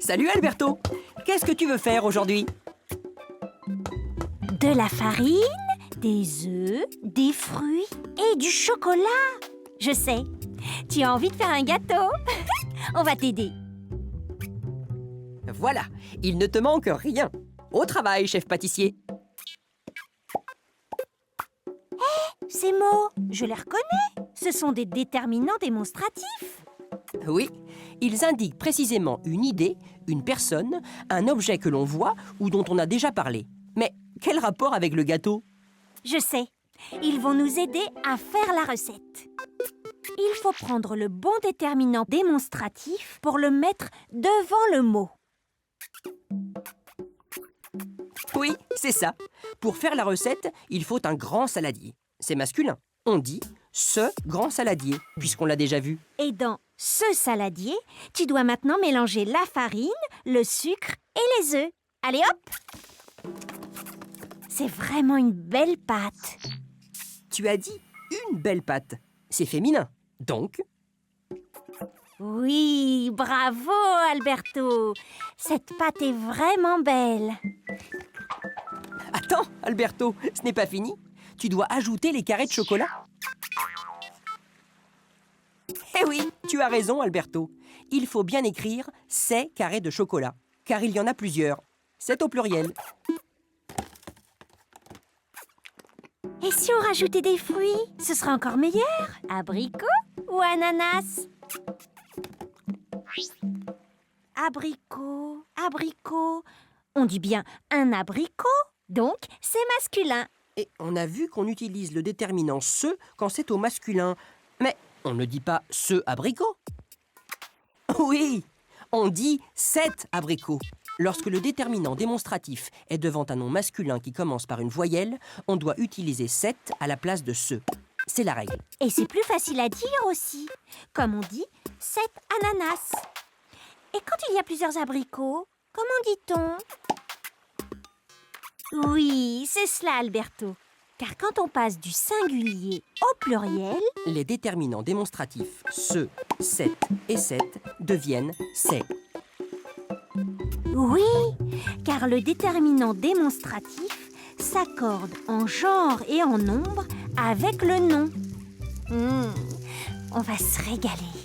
Salut Alberto! Qu'est-ce que tu veux faire aujourd'hui? De la farine, des œufs, des fruits et du chocolat. Je sais, tu as envie de faire un gâteau. On va t'aider. Voilà, il ne te manque rien. Au travail, chef pâtissier. Ces mots, je les reconnais. Ce sont des déterminants démonstratifs. Oui, ils indiquent précisément une idée, une personne, un objet que l'on voit ou dont on a déjà parlé. Mais quel rapport avec le gâteau? Je sais, ils vont nous aider à faire la recette. Il faut prendre le bon déterminant démonstratif pour le mettre devant le mot. Oui, c'est ça. Pour faire la recette, il faut un grand saladier. C'est masculin. On dit « ce grand saladier », puisqu'on l'a déjà vu. Et dans ce saladier, tu dois maintenant mélanger la farine, le sucre et les œufs. Allez hop! C'est vraiment une belle pâte. Tu as dit une belle pâte. C'est féminin. Donc, Oui, bravo Alberto. Cette pâte est vraiment belle. attends, Alberto, ce n'est pas fini. Tu dois ajouter les carrés de chocolat. Eh oui, tu as raison, Alberto. Il faut bien écrire « ces carrés de chocolat », car il y en a plusieurs. C'est au pluriel. Et si on rajoutait des fruits, ce serait encore meilleur. Abricot ou ananas? Abricot, abricot. On dit bien un abricot, donc c'est masculin. Et on a vu qu'on utilise le déterminant « ce » quand c'est au masculin. Mais on ne dit pas « ce abricot ». Oui, on dit « cet abricot ». Lorsque le déterminant démonstratif est devant un nom masculin qui commence par une voyelle, on doit utiliser « cet » à la place de « ce ». C'est la règle. Et c'est plus facile à dire aussi. Comme on dit cet ananas. Et quand il y a plusieurs abricots, comment dit-on? Oui, c'est cela, Alberto. Car quand on passe du singulier au pluriel, Les déterminants démonstratifs « ce »,« cet » et « cette » deviennent « c'est ». oui, car le déterminant démonstratif s'accorde en genre et en nombre avec le nom. On va se régaler.